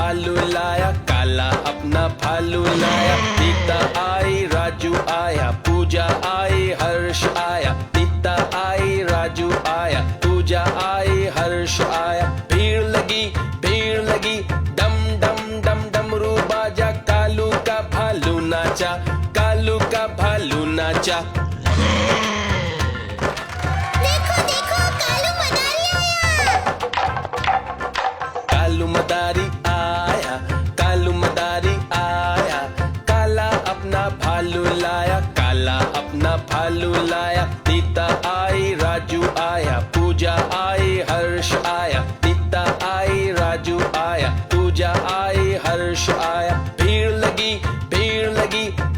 भालू लाया, काला अपना भालू लाया। नीता आई, राजू आया, पूजा आई, हर्ष आया। नीता आई, राजू आया, पूजा आई, हर्ष आया। भीड़ लगी, डम डम डम डमरू बाजा। कालू का भालू नाचा, कालू का भालू नाचा। देखो देखो, कालू मदारी आया। कालू मदारी आया, काला अपना भालू लाया, काला अपना भालू लाया। नीता आई, राजू आया, पूजा आई, हर्ष आया। नीता आई, राजू आया, पूजा आई, हर्ष आया। भीड़ लगी,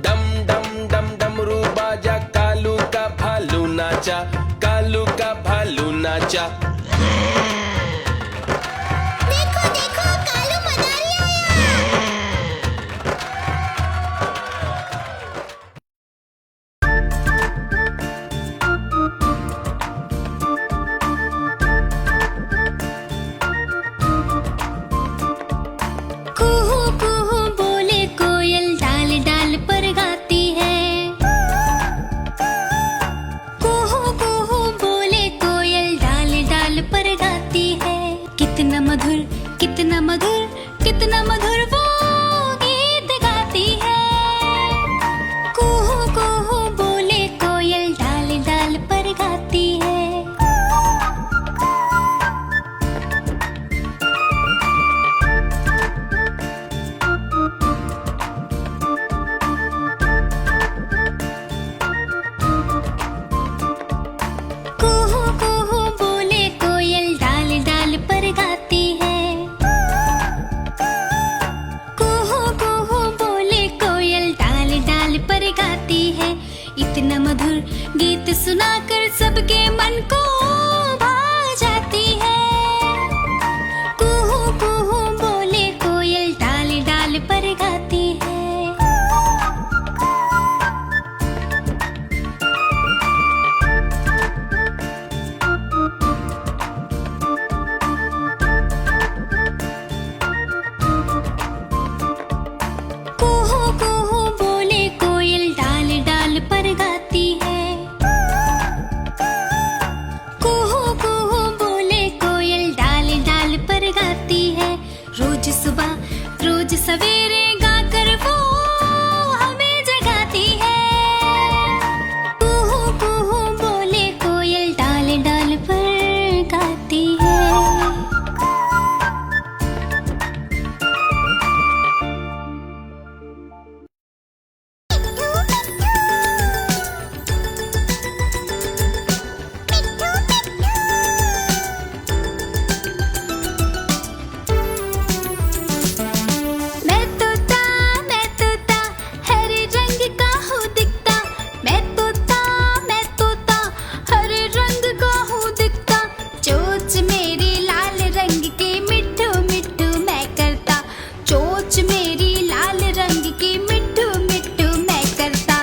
डम डम डम डमरू बाजा। कालू का भालू नाचा, कालू का भालू नाचा। देखो देखो, कालू मदारी आया। कुहू कुहू बोले कोयल, डाल डाल पर गाती है। कुहू कुहू बोले कोयल, डाल डाल पर गाती है। कितना मधुर, कितना मधुर, कितना मधुर वो गीत गाती है। कुहू कुहू बोले कोयल, डाल डाल पर गाती है। कुहू कुहू बोले कोयल, डाल डाल पर गाती है। कुहू कुहू बोले कोयल, डाल डाल पर गाती है। इतना मधुर गीत सुनाकर सबके मन को भा जाती है। कुहू कुहू बोले कोयल, डाल डाल पर गाती है। कुहू कुहू बोले कोयल, डाल डाल पर गाती है। कुहू कुहू बोले कोयल, डाल डाल पर गाती है। रोज सुबह, रोज सवेरे गाकर वो हमें जगाती है। कुहू कुहू बोले कोयल, डाल डाल पर गाती है। मैं तोता, हरे रंग का हूँ दिखता। मैं तोता, हरे रंग का हूँ दिखता। चोंच मेरी लाल रंग की, मिट्ठू मिट्ठू मैं करता। चोंच मेरी लाल रंग की, मिट्ठू मिट्ठू मैं करता।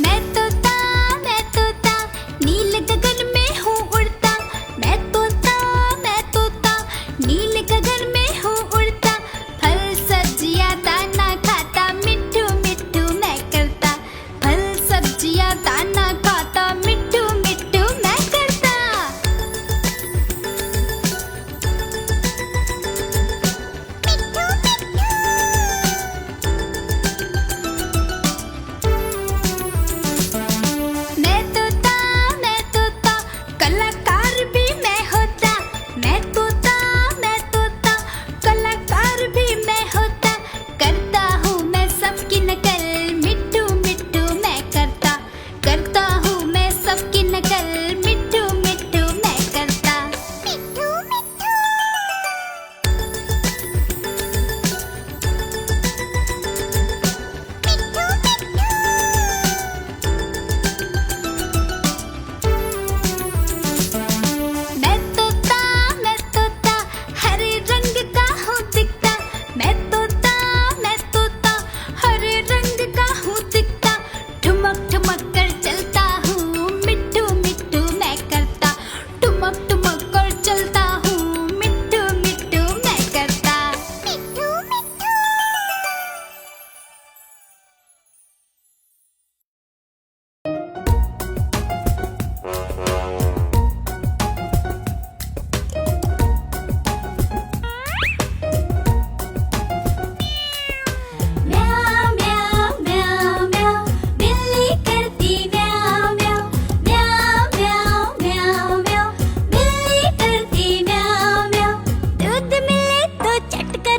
मैं तोता, नील गगन में हूँ उड़ता। मैं तोता, नील गगन में हूँ उड़ता। फल सब्जियाँ दाना खाता, मिट्ठू मिट्ठू मैं करता। फल सब्जियाँ दाना खाता, मिट्ठू मिट्ठू मैं करता। मैं तोता, कलाकार भी मैं होता। मैं तोता,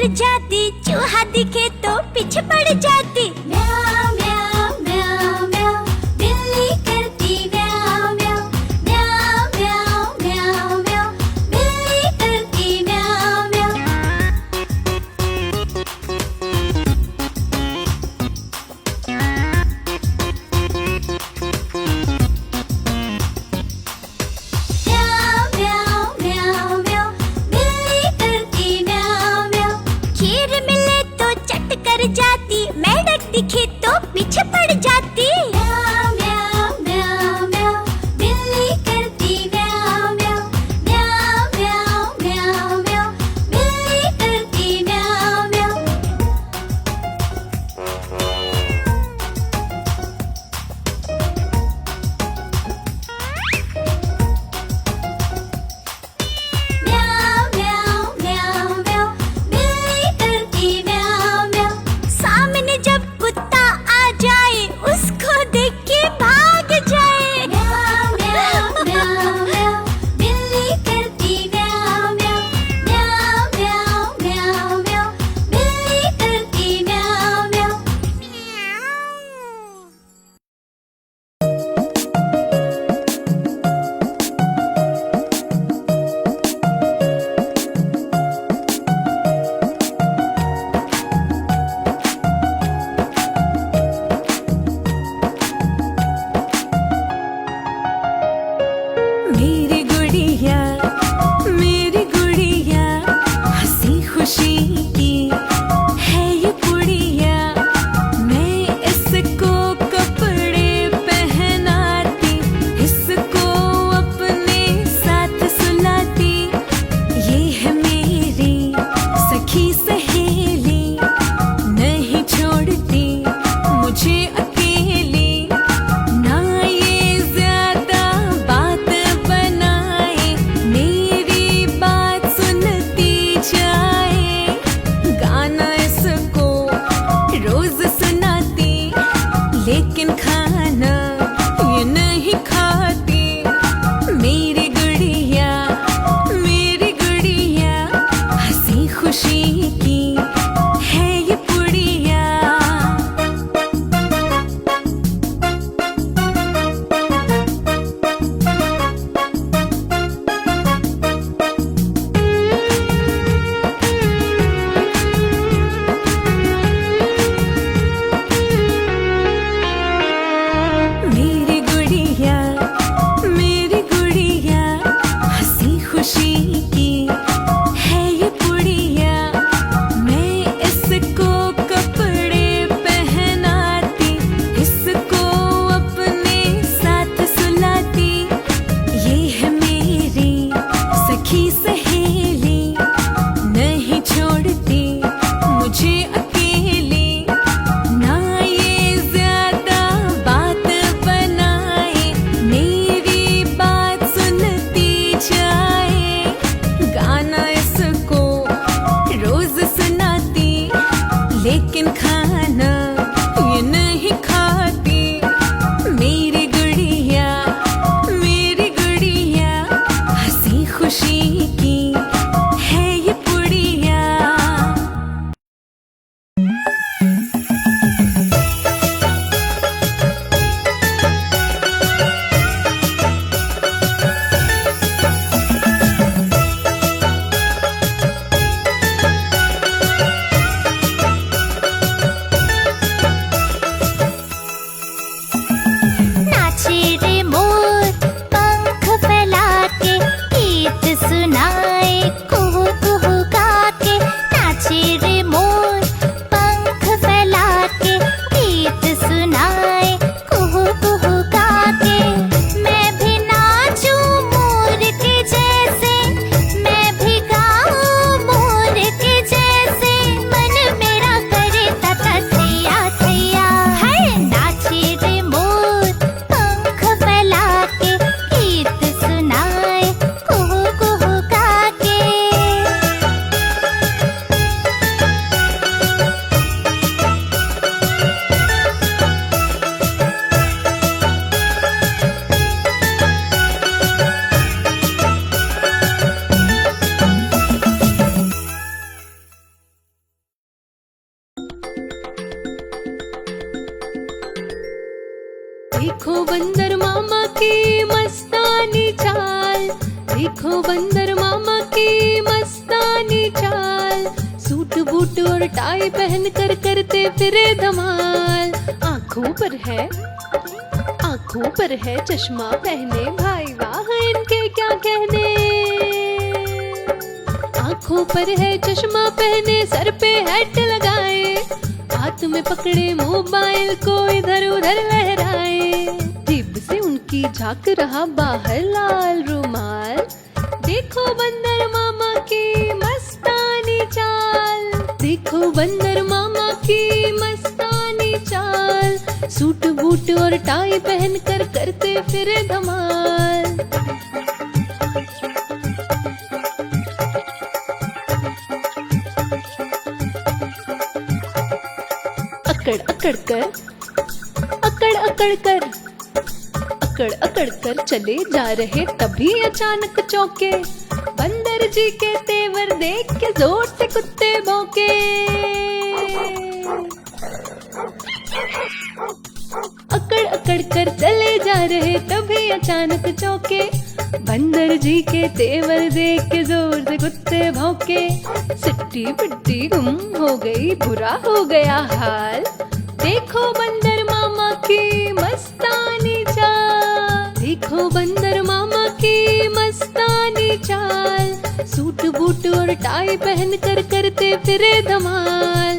कर जाती, चूहा दिखे तो पीछे पड़ जाती। म्याऊ म्याऊ म्याऊ म्याऊ, बिल्ली करती म्याऊ म्याऊ। म्याऊ म्याऊ म्याऊ म्याऊ, बिल्ली करती म्याऊ म्याऊ। म्याऊ म्याऊ म्याऊ म्याऊ, बिल्ली करती म्याऊ म्याऊ। खीर मिले तो चट कर जाती, मेंढक दिखे तो पीछे पड़ जाती। म्याऊ म्याऊ म्याऊ म्याऊ, बिल्ली करती म्याऊ म्याऊ। म्याऊ म्याऊ म्याऊ म्याऊ, बिल्ली करती म्याऊ म्याऊ। म्याऊ म्याऊ म्याऊ म्याऊ, बिल्ली करती म्याऊ म्याऊ। सामने जब कुत्ता आ जाए, उसको देख के भाग जाए। म्याऊ म्याऊ म्याऊ म्याऊ, बिल्ली करती म्याऊ म्याऊ। म्याऊ म्याऊ म्याऊ म्याऊ, बिल्ली करती म्याऊ म्याऊ। मेरी गुड़िया, हंसी खुशी की है ये पुड़िया। मैं इसको कपड़े पहनाती, इसको अपने साथ सुलाती। ये है मेरी सखी सहेली, नहीं छोड़ती मुझे अकेली। ना ये ज्यादा बात बनाए, मेरी बात सुनती जाए। गाना इसको रोज सुनाती, लेकिन खाना ये नहीं खाती। मेरी गुड़िया, हंसी खुशी की है ये पुड़िया। मेरी गुड़िया, हंसी खुशी की है ये पुड़िया। देखो बंदर मामा की मस्तानी चाल, देखो बंदर मामा की मस्तानी चाल। सूट बूट और टाई पहन कर करते फिरे धमाल। आंखों पर है चश्मा पहने, भाई वाह इनके क्या कहने। आंखों पर है चश्मा पहने, सर पे हैट लगाए, हाथ में पकड़े मोबाइल को इधर उधर लहराए। जीभ से उनकी झांक रहा बाहर लाल रुमाल। देखो बंदर मामा की मस्तानी चाल, देखो बंदर मामा की मस्तानी चाल। सूट बूट और टाई पहन कर करते फिरे धमाल। अकड़ कर चले जा रहे, तभी अचानक चौके। बंदर जी के तेवर देख के जोर से कुत्ते भौंके। अकड़ कर चले जा रहे, तभी अचानक चौके। बंदर जी के तेवर देख के जोर से कुत्ते भौंके। सिट्टी पिट्टी गुम हो गई, बुरा हो गया हाल। देखो बंदर मामा की मस्तानी चाल, देखो बंदर मामा की मस्तानी चाल। सूट बूट और टाई पहन कर करते फिरे धमाल।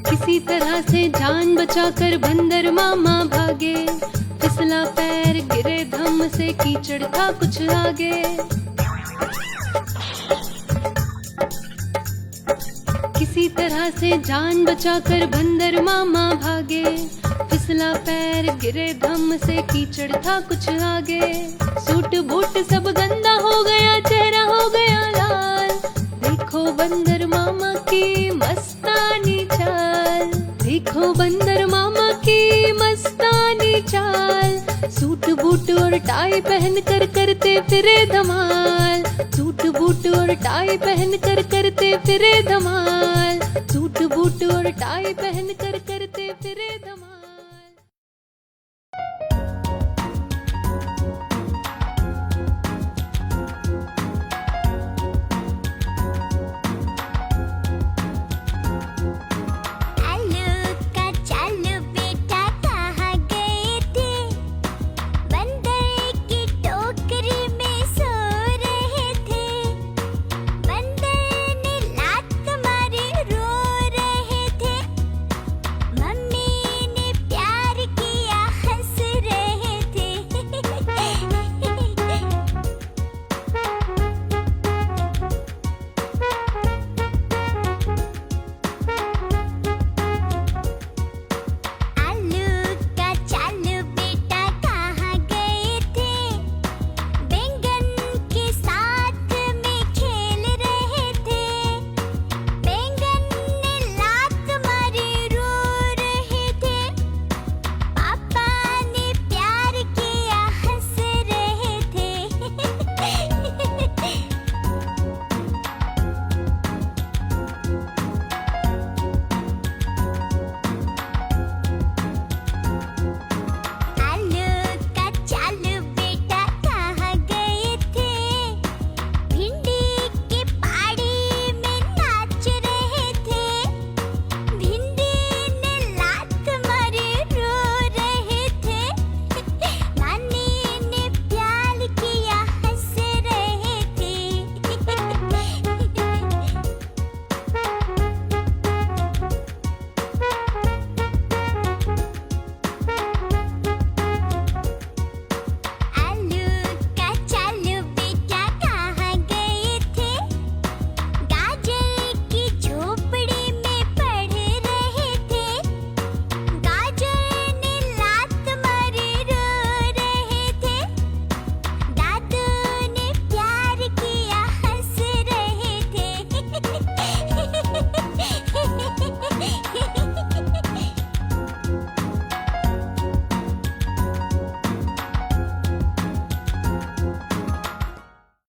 किसी तरह से जान बचाकर बंदर मामा भागे। फिसला पैर गिरे धम से, कीचड़ था कुछ आगे। किसी तरह से जान बचाकर बंदर मामा भागे। फिसला पैर गिरे धम से, कीचड़ था कुछ आगे। सूट बूट सब गंदा हो गया, चेहरा हो गया लाल। देखो बंदर मामा की मस्तानी चाल, देखो बंदर मामा की मस्तानी चाल। सूट बूट और टाई पहन कर करते फिरे धमाल। सूट बूट और टाई पहन कर करते फिरे धमाल। सूट बूट और टाई पहन कर करते फिरे